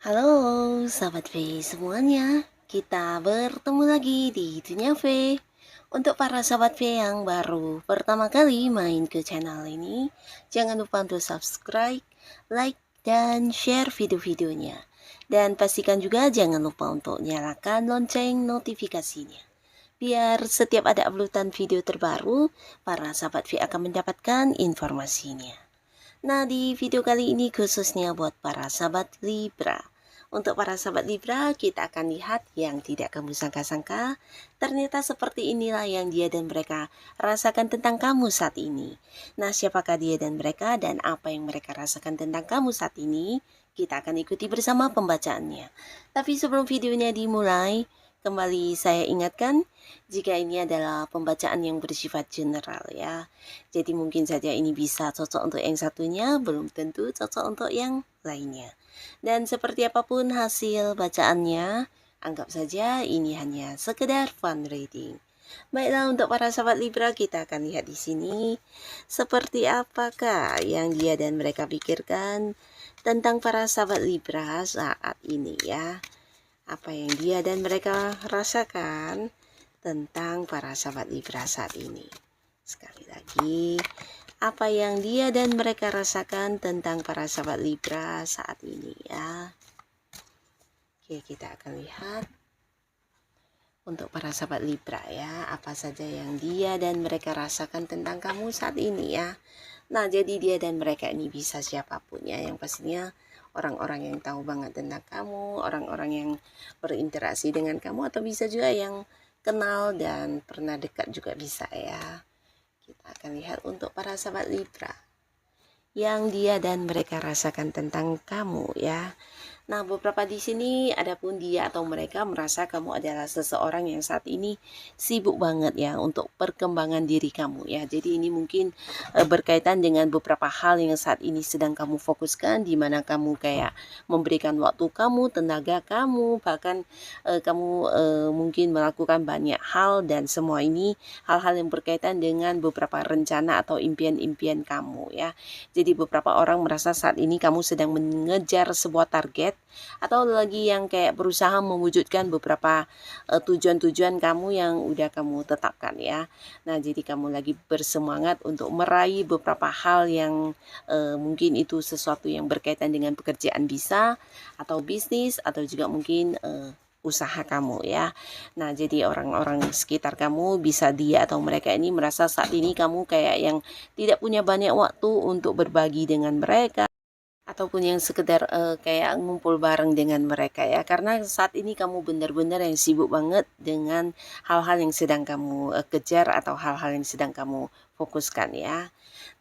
Halo, sahabat V semuanya. Kita bertemu lagi di Dunia V. Untuk para sahabat V yang baru pertama kali main ke channel ini, jangan lupa untuk subscribe, like, dan share video-videonya. Dan pastikan juga jangan lupa untuk nyalakan lonceng notifikasinya. Biar setiap ada uploadan video terbaru, para sahabat V akan mendapatkan informasinya. Nah, di video kali ini khususnya buat para sahabat Libra. Untuk para sahabat Libra, kita akan lihat yang tidak kamu sangka-sangka. Ternyata seperti inilah yang dia dan mereka rasakan tentang kamu saat ini. Nah, siapakah dia dan mereka dan apa yang mereka rasakan tentang kamu saat ini? Kita akan ikuti bersama pembacaannya. Tapi sebelum videonya dimulai, kembali saya ingatkan, jika ini adalah pembacaan yang bersifat general ya. Jadi mungkin saja ini bisa cocok untuk yang satunya, belum tentu cocok untuk yang lainnya. Dan seperti apapun hasil bacaannya, anggap saja ini hanya sekedar fun reading. Baiklah, untuk para sahabat Libra, kita akan lihat di sini seperti apakah yang dia dan mereka pikirkan tentang para sahabat Libra saat ini ya. Apa yang dia dan mereka rasakan tentang para sahabat Libra saat ini. Sekali lagi, apa yang dia dan mereka rasakan tentang para sahabat Libra saat ini ya. Oke, kita akan lihat untuk para sahabat Libra ya, apa saja yang dia dan mereka rasakan tentang kamu saat ini ya. Nah, jadi dia dan mereka ini bisa siapapun ya, yang pastinya orang-orang yang tahu banget tentang kamu, orang-orang yang berinteraksi dengan kamu, atau bisa juga yang kenal dan pernah dekat juga bisa ya. Kita akan lihat untuk para sahabat Libra yang dia dan mereka rasakan tentang kamu ya. Nah, beberapa di sini adapun dia atau mereka merasa kamu adalah seseorang yang saat ini sibuk banget ya untuk perkembangan diri kamu ya. Jadi ini mungkin berkaitan dengan beberapa hal yang saat ini sedang kamu fokuskan, di mana kamu kayak memberikan waktu kamu, tenaga kamu, bahkan kamu mungkin melakukan banyak hal, dan semua ini hal-hal yang berkaitan dengan beberapa rencana atau impian-impian kamu ya. Jadi beberapa orang merasa saat ini kamu sedang mengejar sebuah target, atau lagi yang kayak berusaha mewujudkan beberapa tujuan-tujuan kamu yang udah kamu tetapkan ya. Nah, jadi kamu lagi bersemangat untuk meraih beberapa hal yang mungkin itu sesuatu yang berkaitan dengan pekerjaan bisa, atau bisnis, atau juga mungkin usaha kamu ya. Nah, jadi orang-orang sekitar kamu, bisa dia atau mereka ini merasa saat ini kamu kayak yang tidak punya banyak waktu untuk berbagi dengan mereka, ataupun yang sekedar kayak ngumpul bareng dengan mereka ya, karena saat ini kamu benar-benar yang sibuk banget dengan hal-hal yang sedang kamu kejar, atau hal-hal yang sedang kamu fokuskan ya.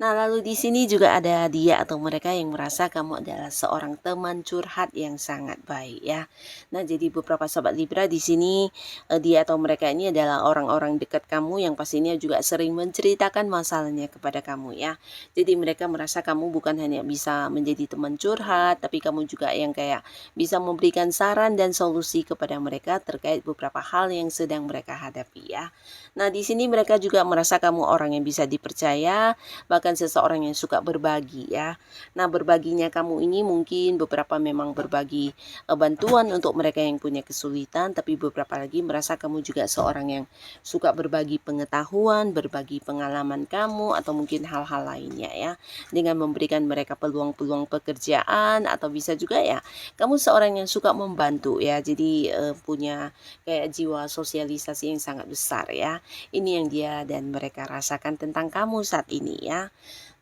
Nah, lalu di sini juga ada dia atau mereka yang merasa kamu adalah seorang teman curhat yang sangat baik ya. Nah, jadi beberapa sahabat Libra di sini dia atau mereka ini adalah orang-orang dekat kamu yang pastinya juga sering menceritakan masalahnya kepada kamu ya. Jadi mereka merasa kamu bukan hanya bisa menjadi teman curhat, tapi kamu juga yang kayak bisa memberikan saran dan solusi kepada mereka terkait beberapa hal yang sedang mereka hadapi ya. Nah, di sini mereka juga merasa kamu orang yang bisa dipercaya, bahkan seseorang yang suka berbagi ya. Nah, berbaginya kamu ini mungkin beberapa memang berbagi bantuan untuk mereka yang punya kesulitan, tapi beberapa lagi merasa kamu juga seorang yang suka berbagi pengetahuan, berbagi pengalaman kamu, atau mungkin hal-hal lainnya ya, dengan memberikan mereka peluang-peluang pekerjaan, atau bisa juga ya kamu seorang yang suka membantu ya. Jadi punya kayak jiwa sosialisasi yang sangat besar ya. Ini yang dia dan mereka rasakan tentang kamu saat ini ya.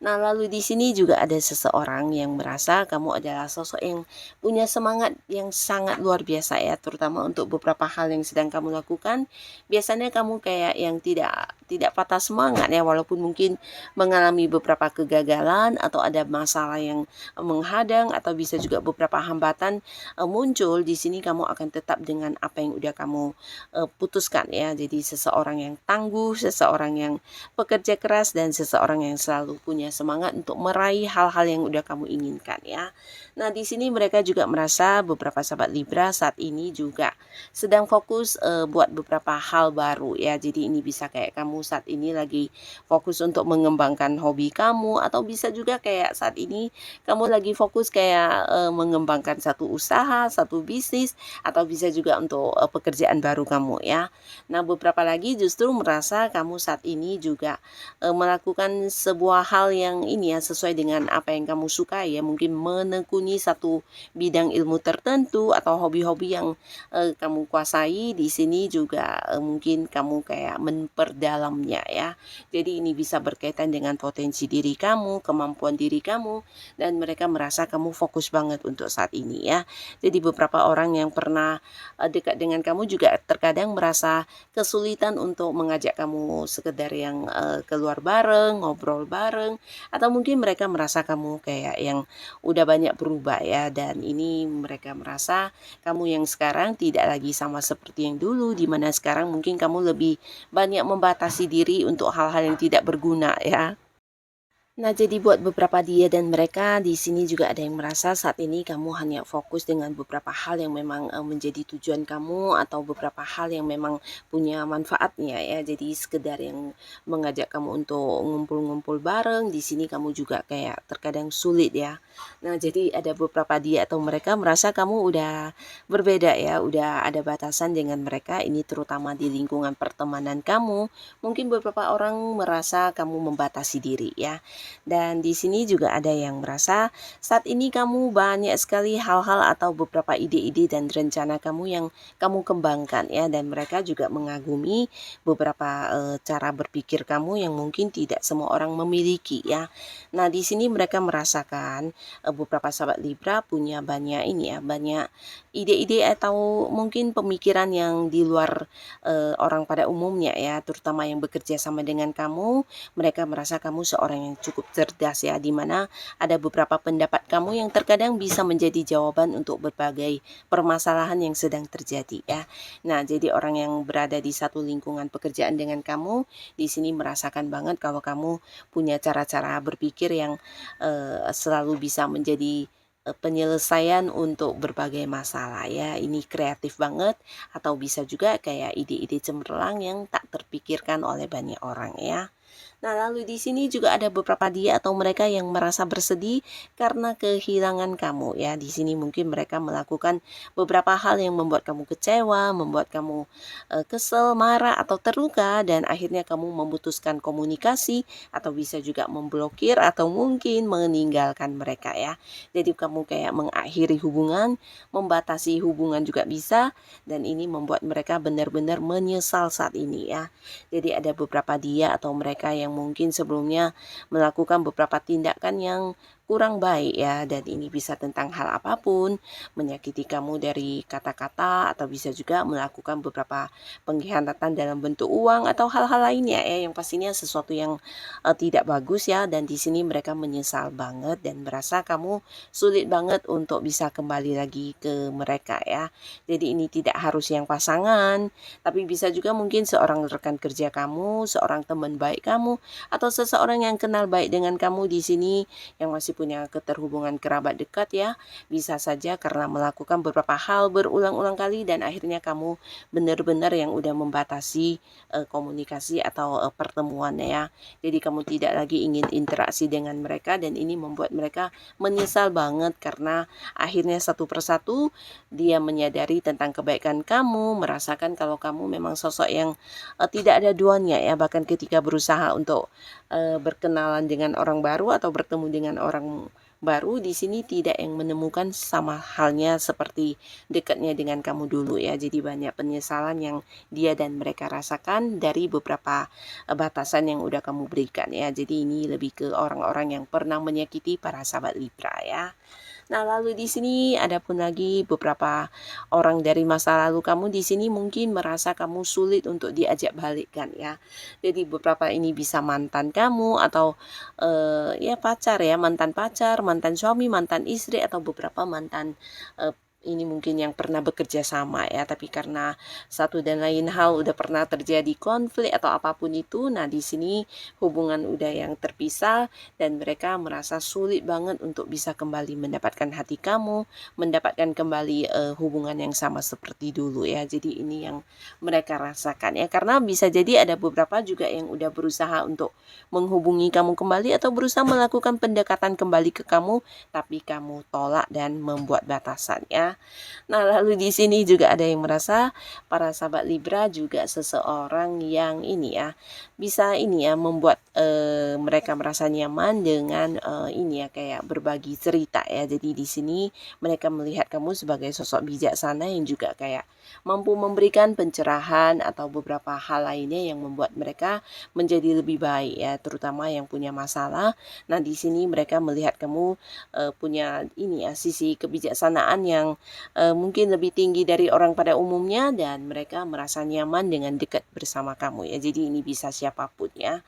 Nah, lalu di sini juga ada seseorang yang merasa kamu adalah sosok yang punya semangat yang sangat luar biasa ya, terutama untuk beberapa hal yang sedang kamu lakukan. Biasanya kamu kayak yang tidak tidak patah semangat ya, walaupun mungkin mengalami beberapa kegagalan atau ada masalah yang menghadang atau bisa juga beberapa hambatan muncul. Di sini kamu akan tetap dengan apa yang udah kamu putuskan ya. Jadi seseorang yang tangguh, seseorang yang pekerja keras, dan seseorang yang selalu punya semangat untuk meraih hal-hal yang udah kamu inginkan ya. Nah, di sini mereka juga merasa beberapa sahabat Libra saat ini juga sedang fokus buat beberapa hal baru ya. Jadi ini bisa kayak kamu saat ini lagi fokus untuk mengembangkan hobi kamu, atau bisa juga kayak saat ini kamu lagi fokus kayak mengembangkan satu usaha, satu bisnis, atau bisa juga untuk pekerjaan baru kamu ya. Nah, beberapa lagi justru merasa kamu saat ini juga melakukan sebuah hal yang ini ya, sesuai dengan apa yang kamu suka ya, mungkin menekuni satu bidang ilmu tertentu atau hobi-hobi yang kamu kuasai. Di sini juga mungkin kamu kayak memperdalamnya ya. Jadi ini bisa berkaitan dengan potensi diri kamu, kemampuan diri kamu, dan mereka merasa kamu fokus banget untuk saat ini ya. Jadi beberapa orang yang pernah dekat dengan kamu juga terkadang merasa kesulitan untuk mengajak kamu sekedar yang keluar bareng, ngobrol bareng, atau mungkin mereka merasa kamu kayak yang udah banyak berubah ya, dan ini mereka merasa kamu yang sekarang tidak lagi sama seperti yang dulu, di mana sekarang mungkin kamu lebih banyak membatasi diri untuk hal-hal yang tidak berguna ya. Nah, jadi buat beberapa dia dan mereka di sini juga ada yang merasa saat ini kamu hanya fokus dengan beberapa hal yang memang menjadi tujuan kamu, atau beberapa hal yang memang punya manfaatnya ya. Jadi sekedar yang mengajak kamu untuk ngumpul-ngumpul bareng, di sini kamu juga kayak terkadang sulit ya. Nah, jadi ada beberapa dia atau mereka merasa kamu udah berbeda ya, udah ada batasan dengan mereka, ini terutama di lingkungan pertemanan kamu. Mungkin beberapa orang merasa kamu membatasi diri ya. Dan di sini juga ada yang merasa saat ini kamu banyak sekali hal-hal atau beberapa ide-ide dan rencana kamu yang kamu kembangkan ya, dan mereka juga mengagumi beberapa cara berpikir kamu yang mungkin tidak semua orang memiliki ya. Nah, di sini mereka merasakan beberapa sahabat Libra punya banyak ini ya, banyak ide-ide atau mungkin pemikiran yang di luar orang pada umumnya ya, terutama yang bekerja sama dengan kamu. Mereka merasa kamu seorang yang cukup cerdas ya, di mana ada beberapa pendapat kamu yang terkadang bisa menjadi jawaban untuk berbagai permasalahan yang sedang terjadi ya. Nah, jadi orang yang berada di satu lingkungan pekerjaan dengan kamu di sini merasakan banget kalau kamu punya cara-cara berpikir yang selalu bisa menjadi penyelesaian untuk berbagai masalah ya. Ini kreatif banget, atau bisa juga kayak ide-ide cemerlang yang tak terpikirkan oleh banyak orang ya. Nah, lalu di sini juga ada beberapa dia atau mereka yang merasa bersedih karena kehilangan kamu ya. Di sini mungkin mereka melakukan beberapa hal yang membuat kamu kecewa, membuat kamu kesel, marah, atau terluka, dan akhirnya kamu memutuskan komunikasi, atau bisa juga memblokir atau mungkin meninggalkan mereka ya. Jadi kamu kayak mengakhiri hubungan, membatasi hubungan juga bisa, dan ini membuat mereka benar-benar menyesal saat ini ya. Jadi ada beberapa dia atau mereka yang mungkin sebelumnya melakukan beberapa tindakan yang kurang baik ya, dan ini bisa tentang hal apapun, menyakiti kamu dari kata-kata, atau bisa juga melakukan beberapa pengkhianatan dalam bentuk uang atau hal-hal lainnya ya, yang pastinya sesuatu yang tidak bagus ya. Dan di sini mereka menyesal banget dan merasa kamu sulit banget untuk bisa kembali lagi ke mereka ya. Jadi ini tidak harus yang pasangan, tapi bisa juga mungkin seorang rekan kerja kamu, seorang teman baik kamu, atau seseorang yang kenal baik dengan kamu di sini yang masih punya keterhubungan kerabat dekat ya. Bisa saja karena melakukan beberapa hal berulang-ulang kali, dan akhirnya kamu benar-benar yang udah membatasi komunikasi atau pertemuan ya. Jadi kamu tidak lagi ingin interaksi dengan mereka, dan ini membuat mereka menyesal banget karena akhirnya satu persatu dia menyadari tentang kebaikan kamu, merasakan kalau kamu memang sosok yang tidak ada duanya ya. Bahkan ketika berusaha untuk berkenalan dengan orang baru atau bertemu dengan orang baru di sini tidak yang menemukan sama halnya seperti dekatnya dengan kamu dulu ya. Jadi banyak penyesalan yang dia dan mereka rasakan dari beberapa batasan yang udah kamu berikan ya. Jadi ini lebih ke orang-orang yang pernah menyakiti para sahabat Libra ya. Nah, lalu di sini ada pun lagi beberapa orang dari masa lalu kamu di sini mungkin merasa kamu sulit untuk diajak balikkan ya. Jadi beberapa ini bisa mantan kamu atau ya pacar ya, mantan pacar, mantan suami, mantan istri atau beberapa mantan ini mungkin yang pernah bekerja sama ya, tapi karena satu dan lain hal udah pernah terjadi konflik atau apapun itu, nah di sini hubungan udah yang terpisah dan mereka merasa sulit banget untuk bisa kembali mendapatkan hati kamu, mendapatkan kembali hubungan yang sama seperti dulu ya. Jadi ini yang mereka rasakan ya, karena bisa jadi ada beberapa juga yang udah berusaha untuk menghubungi kamu kembali atau berusaha melakukan pendekatan kembali ke kamu, tapi kamu tolak dan membuat batasan ya. Nah, lalu di sini juga ada yang merasa para sahabat Libra juga seseorang yang ini ya, bisa ini ya membuat mereka merasa nyaman dengan ini ya kayak berbagi cerita ya. Jadi di sini mereka melihat kamu sebagai sosok bijaksana yang juga kayak mampu memberikan pencerahan atau beberapa hal lainnya yang membuat mereka menjadi lebih baik ya, terutama yang punya masalah. Nah, di sini mereka melihat kamu punya ini ya sisi kebijaksanaan yang mungkin lebih tinggi dari orang pada umumnya dan mereka merasa nyaman dengan dekat bersama kamu ya. Jadi ini bisa siapapun ya.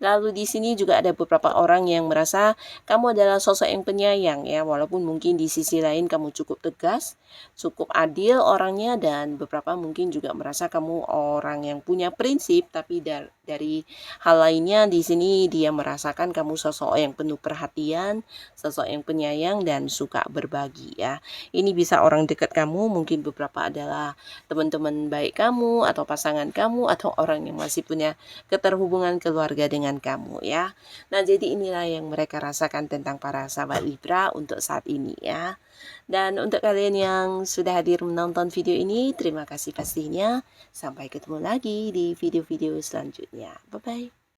Lalu di sini juga ada beberapa orang yang merasa kamu adalah sosok yang penyayang ya, walaupun mungkin di sisi lain kamu cukup tegas, cukup adil orangnya, dan beberapa mungkin juga merasa kamu orang yang punya prinsip, tapi dari hal lainnya di sini dia merasakan kamu sosok yang penuh perhatian, sosok yang penyayang dan suka berbagi ya. Ini bisa orang dekat kamu, mungkin beberapa adalah teman-teman baik kamu atau pasangan kamu atau orang yang masih punya keterhubungan keluarga dengan kamu ya. Nah, jadi inilah yang mereka rasakan tentang para sahabat Libra untuk saat ini ya. Dan untuk kalian yang sudah hadir menonton video ini, terima kasih pastinya. Sampai ketemu lagi di video-video selanjutnya. Bye-bye.